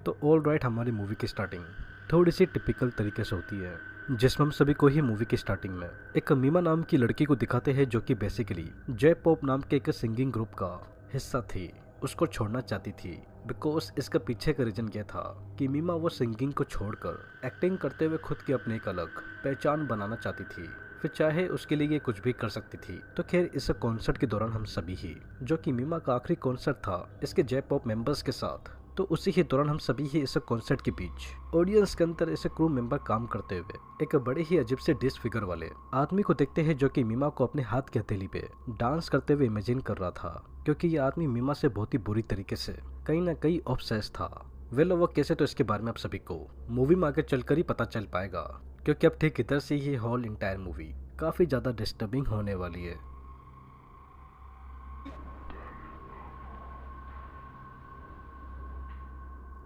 तो all right, हमारी movie की स्टार्टिंग थोड़ी सी टिपिकल तरीके से होती है, जिसमें हम सभी को ही मूवी की स्टार्टिंग में एक मीमा नाम की लड़की को दिखाते हैं, जो कि बेसिकली जय पॉप नाम के एक सिंगिंग ग्रुप का हिस्सा थी। उसको छोड़ना चाहती थी बिकॉज इसका पीछे का रीजन ये था कि मीमा वो सिंगिंग को छोड़कर एक्टिंग करते हुए खुद की अपनी एक अलग पहचान बनाना चाहती थी, फिर चाहे उसके लिए ये कुछ भी कर सकती थी। तो खैर, इस कॉन्सर्ट के दौरान हम सभी ही, जो कि मीमा का आखिरी कॉन्सर्ट था इसके जय पॉप मेंबर्स के साथ, तो उसी ही दौरान हम सभी ही इस कॉन्सर्ट के बीच ऑडियंस के अंदर इसे क्रू मेंबर काम करते हुए एक बड़े ही अजीब से डिसफिगर वाले आदमी को देखते हैं, जो कि मीमा को अपने हाथ की हथेली पे डांस करते हुए इमेजिन कर रहा था, क्योंकि ये आदमी मीमा से बहुत ही बुरी तरीके से कहीं ना कहीं ऑब्सेस्ड था। वो कैसे, तो इसके बारे में आप सभी को मूवी में आगे चलकर ही पता चल पाएगा, क्योंकि अब ठीक इधर से ही होल इंटायर मूवी काफी ज्यादा डिस्टर्बिंग होने वाली है।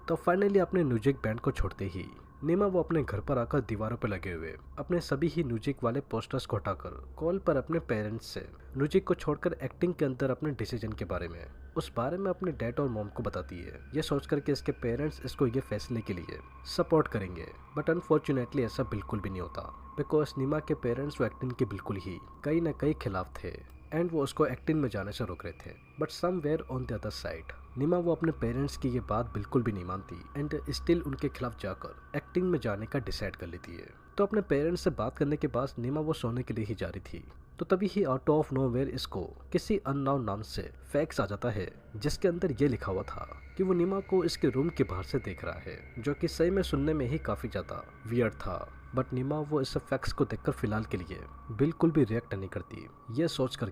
तो फाइनली अपने म्यूजिक बैंड को छोड़ते ही नीमा वो अपने घर पर आकर दीवारों पर लगे हुए अपने सभी ही म्यूजिक वाले पोस्टर्स को हटाकर कॉल पर अपने पेरेंट्स से म्यूजिक को छोड़कर एक्टिंग के अंदर अपने डिसीजन के बारे में उस बारे में अपने डैड और मॉम को बताती है, ये सोचकर कि इसके पेरेंट्स इसको ये फैसले के लिए सपोर्ट करेंगे। बट अनफॉर्चुनेटली ऐसा बिल्कुल भी नहीं होता, बिकॉज नीमा के पेरेंट्स वो एक्टिंग के बिल्कुल ही कहीं ना कहीं खिलाफ थे एंड वो उसको एक्टिंग में जाने से रोक रहे थे। But somewhere on the other side Neema वो अपने पेरेंट्स की ये बात बिल्कुल भी नहीं मानती एंड स्टिल उनके खिलाफ जाकर एक्टिंग में जाने का डिसाइड कर लेती है। तो अपने पेरेंट्स से बात करने के बाद नीमा वो सोने के लिए ही जा रही थी, तो तभी ही आउट ऑफ नोवेयर इसको किसी अननोन नाम से फैक्स आ जाता है, जिसके अंदर ये लिखा हुआ था कि वो नीमा को इसके रूम के बाहर से देख रहा है, जो कि सही में सुनने में ही काफी ज्यादा वियर्ड था। बट नीमा वो इस फैक्स को देखकर फिलहाल के लिए बिल्कुल भी रिएक्ट नहीं करती, ये सोच कर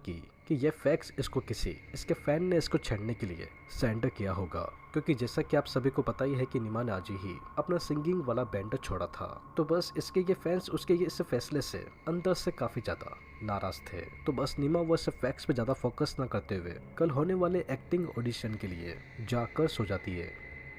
कि ये फैक्स इसको किसी इसके फैन ने इसको छेड़ने के लिए सेंड किया होगा, क्योंकि जैसा कि आप सभी को पता ही है कि नीमा ने आज ही अपना सिंगिंग वाला बैंड छोड़ा था। तो बस इसके ये फैंस उसके ये इस फैसले से अंदर से काफी ज्यादा नाराज थे। तो बस नीमा वो इस फैक्स पे ज्यादा फोकस न करते हुए कल होने वाले एक्टिंग ऑडिशन के लिए जाकर सो जाती है।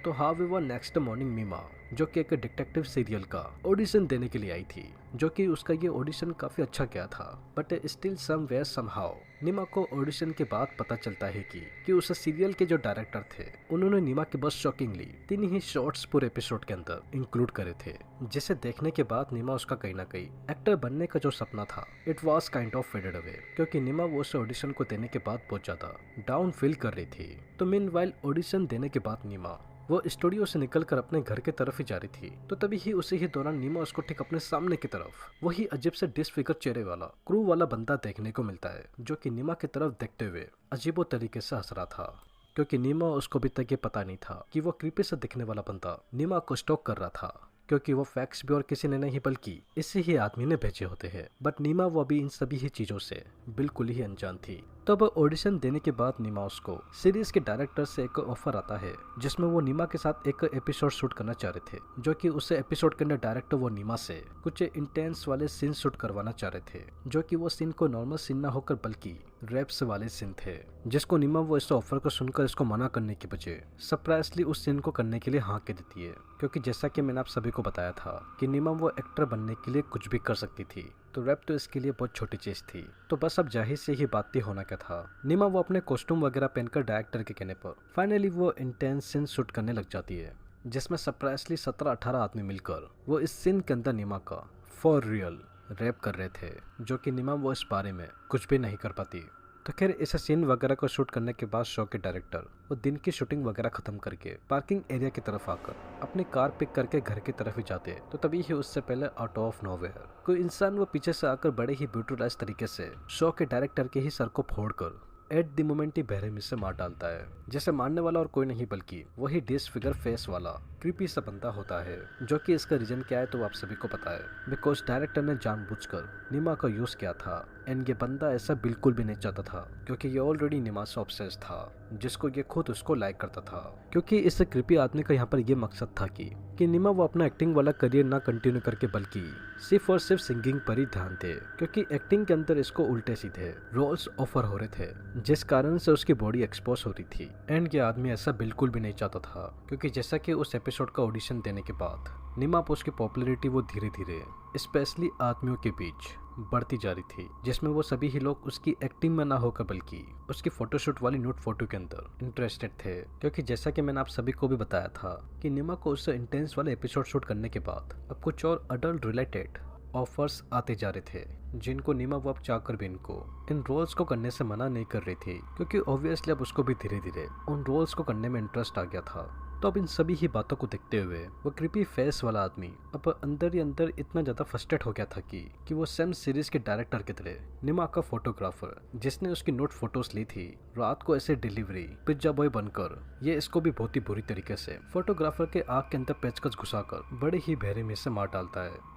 तो हाउएवर नेक्स्ट मॉर्निंग मीमा, जो कि एक डिटेक्टिव सीरियल का ऑडिशन देने के लिए आई थी, जो कि उसका ये ऑडिशन काफी अच्छा गया था, बट स्टिल समवेयर समहाउ नीमा को ऑडिशन के बाद पता चलता है कि उस सीरियल के जो डायरेक्टर थे उन्होंने नीमा के बस शॉकिंगली 3 ही शॉर्ट्स पूरे एपिसोड के अंदर इंक्लूड करे थे, जिसे देखने के बाद नीमा उसका कहीं ना कहीं एक्टर बनने का जो सपना था it was kind of faded away, क्योंकि नीमा वो उस ऑडिशन को देने के बाद बहुत ज्यादा डाउन फील कर रही थी। तो मीनवाइल ऑडिशन देने के बाद नीमा वो स्टूडियो से निकलकर अपने घर की तरफ ही जा रही थी, तो तभी ही उसी ही दौरान नीमा उसको ठीक अपने सामने की तरफ वही अजीब से डिसफिगर चेहरे वाला क्रू वाला बंदा देखने को मिलता है, जो कि नीमा की तरफ देखते हुए अजीबो तरीके से हंस रहा था, क्योंकि नीमा उसको अभी तक ये पता नहीं था कि वो क्रीपी से दिखने वाला बंदा नीमा को स्टॉक कर रहा था, क्योंकि वो फैक्स भी और किसी ने नहीं बल्कि इसी ही आदमी ने भेजे होते हैं। बट नीमा वो अभी इन सभी ही चीजों से बिल्कुल ही अनजान थी। तो अब ऑडिशन देने के बाद नीमा उसको सीरीज के डायरेक्टर से एक ऑफर आता है, जिसमें वो नीमा के साथ एक एपिसोड शूट करना चाह रहे थे, जो कि उस एपिसोड के अंदर डायरेक्टर वो नीमा से कुछ इंटेंस वाले सीन शूट करवाना चाह रहे थे, जो कि वो सीन को नॉर्मल सीन ना होकर बल्कि रैप्स वाले सीन थे, जिसको नीमा वो इस ऑफर को सुनकर इसको मना करने के बजाय सरप्राइजली उस सीन को करने के लिए हाँ कह देती है, क्योंकि जैसा कि मैंने आप सभी को बताया था कि नीमा वो एक्टर बनने के लिए कुछ भी कर सकती थी, तो रैप तो इसके लिए बहुत छोटी चीज थी। तो बस अब जाहिर से ही बात ही होना क्या था, नीमा वो अपने कॉस्ट्यूम वगैरह पहनकर डायरेक्टर के कहने पर फाइनली वो इंटेंस सीन शूट करने लग जाती है, जिसमें सरप्राइजली 17-18 आदमी मिलकर वो इस सीन के अंदर नीमा का फॉर रियल रैप कर रहे थे, जो कि नीमा वो इस बारे में कुछ भी नहीं कर पाती। तो खैर इस सीन वगैरह को शूट करने के बाद शो के डायरेक्टर वो दिन की शूटिंग वगैरह खत्म करके पार्किंग एरिया की तरफ आकर अपनी कार पिक करके घर की तरफ ही जाते, तो तभी ही उससे पहले आउट ऑफ नोवेयर कोई इंसान वो पीछे से आकर बड़े ही ब्यूटिलाइज तरीके से शो के डायरेक्टर के ही सर को फोड़कर एट द मोमेंट ही बेरहमी से मार डालता है, जैसे मारने वाला और कोई नहीं बल्कि वही डिसफिगर फेस वाला क्रीपी सा बंदा होता है, जो कि इसका रीजन क्या है तो आप सभी को पता है, बिकॉज डायरेक्टर ने जानबूझकर नीमा का यूज किया था एंड ये बंदा ऐसा बिल्कुल भी नहीं चाहता था, क्योंकि ये ऑलरेडी नीमा से ऑब्सेस था, जिसको ये खुद उसको लाइक करता था, क्योंकि इस क्रीपी आदमी का यहाँ पर ये मकसद था कि नीमा वो अपना एक्टिंग वाला करियर ना कंटिन्यू करके बल्कि सिर्फ और सिर्फ सिंगिंग पर ही ध्यान दे, क्योंकि एक्टिंग के अंदर इसको उल्टे सीधे रोल्स ऑफर हो रहे थे, जिस कारण से उसकी बॉडी एक्सपोज हो रही थी एंड ये आदमी ऐसा बिल्कुल भी नहीं चाहता था, क्योंकि जैसा कि उस एपिसोड का ऑडिशन देने के बाद नीमा उसकी पॉपुलैरिटी वो धीरे धीरे स्पेशली आदमियों के बीच बढ़ती जा रही थी, जिसमें वो सभी ही लोग उसकी एक्टिंग में ना होकर बल्कि उसकी फोटोशूट वाली नोट फोटो के अंदर इंटरेस्टेड थे। क्योंकि जैसा कि मैंने आप सभी को भी बताया था कि नीमा को उससे इंटेंस वाले एपिसोड शूट करने के बाद अब कुछ और अडल्ट रिलेटेड ऑफर्स आते जा रहे थे, जिनको नीमा वो अब चाहकर भी इनको इन रोल्स को करने से मना नहीं कर रही थी, क्योंकि ऑब्वियसली अब उसको भी धीरे धीरे उन रोल्स को करने में इंटरेस्ट आ गया था। तो अब इन सभी ही बातों को देखते हुए वो क्रीपी फेस वाला आदमी अब अंदर ही अंदर इतना ज्यादा फ्रस्ट्रेट हो गया था कि वो सेम सीरीज के डायरेक्टर की तरह निमा का फोटोग्राफर जिसने उसकी नोट फोटोज ली थी रात को ऐसे डिलीवरी पिज्जा बॉय बनकर ये इसको भी बहुत ही बुरी तरीके से फोटोग्राफर के आँख के अंदर पेचकस घुसाकर बड़े ही बेरहमी से मार डालता है।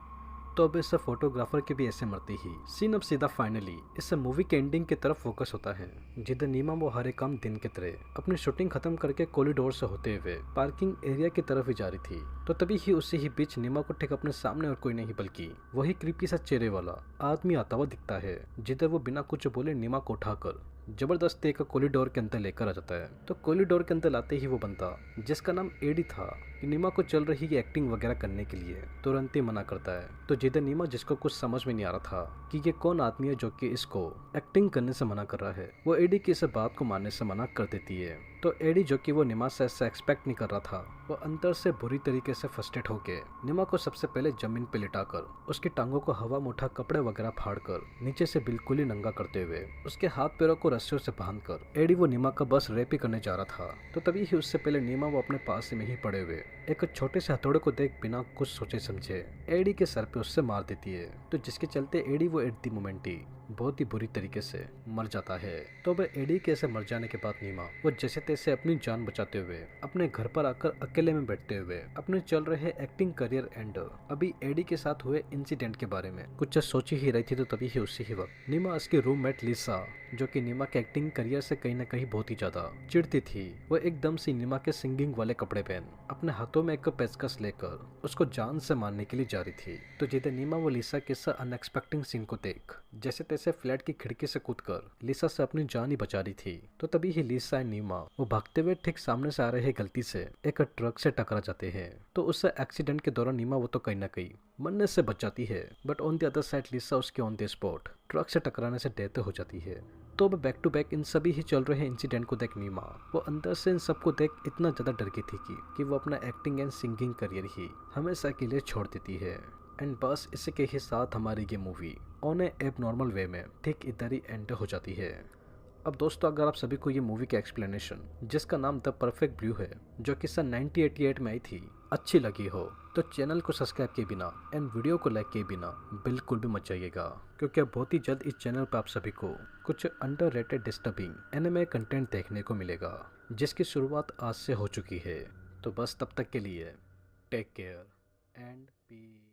तो अब इस फोटोग्राफर के भी ऐसे मरते ही सीन अब सीधा फाइनली इस मूवी के एंडिंग की तरफ फोकस होता है, जिधर नीमा वो हर एक काम दिन की तरह अपनी शूटिंग खत्म करके कॉरिडोर से होते हुए पार्किंग एरिया की तरफ ही जा रही थी। तो तभी ही उसी ही बीच नीमा को ठीक अपने सामने और कोई नहीं बल्कि वही क्रीपी सा चेहरे वाला आदमी आता हुआ दिखता है, जिधर वो बिना कुछ बोले नीमा को उठाकर जबरदस्ती एक कॉरिडोर के अंदर लेकर आ जाता है। तो कॉरिडोर के अंदर लाते ही वो बंदा जिसका नाम एडी था कि नीमा को चल रही है एक्टिंग वगैरह करने के लिए तुरंत ही मना करता है। तो जिधर नीमा जिसको कुछ समझ में नहीं आ रहा था कि ये कौन आदमी है जो कि इसको एक्टिंग करने से मना कर रहा है, वो एडी की इस बात को मानने से मना कर देती है। तो एडी जो कि वो नीमा से ऐसा एक्सपेक्ट नहीं कर रहा था, वो अंदर से बुरी तरीके से फ्रस्ट्रेट होके नीमा को सबसे पहले जमीन पे लिटाकर उसकी टांगों को हवा में उठा कपड़े वगैरह फाड़कर नीचे से बिल्कुल ही नंगा करते हुए उसके हाथ पैरों को रस्सियों से बांधकर एडी वो नीमा का बस रेप ही करने जा रहा था। तो तभी ही उससे पहले नीमा वो अपने पास में ही पड़े हुए एक छोटे से हथौड़े को देख बिना कुछ सोचे समझे एडी के सर पे उससे मार देती है। तो जिसके चलते एडी वो एट दी मोमेंट ही बहुत ही बुरी तरीके से मर जाता है। तो अब एडी के ऐसे मर जाने के बाद नीमा वो जैसे तैसे अपनी जान बचाते हुए अपने घर पर आकर अकेले में बैठते हुए अपने चल रहे एक्टिंग करियर एंड अभी एडी के साथ हुए इंसिडेंट के बारे में कुछ सोच ही रही थी। तो तभी ही उसी ही वक्त नीमा उसकी रूममेट लिसा जो कि नीमा के एक्टिंग करियर से कहीं न कहीं बहुत ही ज्यादा चिढ़ती थी, वो एकदम से नीमा के सिंगिंग वाले कपड़े पहन अपने हाथों में एक पेचकस लेकर उसको जान से मारने के लिए जा रही थी। तो जिधर नीमा वो लिसा के इस अनएक्सपेक्टेड सीन को देख जैसे तैसे फ्लैट की खिड़की से कूदकर लिसा से अपनी जान ही बचा रही थी। तो तभी ही लिसा और नीमा वो भागते हुए ठीक सामने से आ रहे गलती से एक ट्रक से टकरा जाते हैं। तो उस एक्सीडेंट के दौरान नीमा वो तो कहीं ना कहीं मरने से बच जाती है, but on the other side Lisa उसके ऑन द स्पॉट ट्रक से टकराने से डेथ हो जाती है। तो अब बैक टू बैक इन सभी ही चल रहे इंसिडेंट को देख नीमा वो अंदर से इन सबको देख इतना ज्यादा डर गई थी कि वो अपना एक्टिंग एंड सिंगिंग करियर ही हमेशा के लिए छोड़ देती है। एंड बस इसी के ही साथ हमारी ये मूवी ऑन ए एब नॉर्मल वे में ठीक इधर ही एंड हो जाती है। अब दोस्तों अगर आप सभी को ये मूवी का एक्सप्लेनेशन जिसका नाम द परफेक्ट ब्लू है जो कि सन 1988 में आई थी अच्छी लगी हो तो चैनल को सब्सक्राइब किए बिना एंड वीडियो को लाइक किए बिना बिल्कुल भी मत जाइएगा, क्योंकि अब बहुत ही जल्द इस चैनल पर आप सभी को कुछ अंडररेटेड डिस्टर्बिंग एनिमे कंटेंट देखने को मिलेगा जिसकी शुरुआत आज से हो चुकी है। तो बस तब तक के लिए टेक केयर एंड पीस।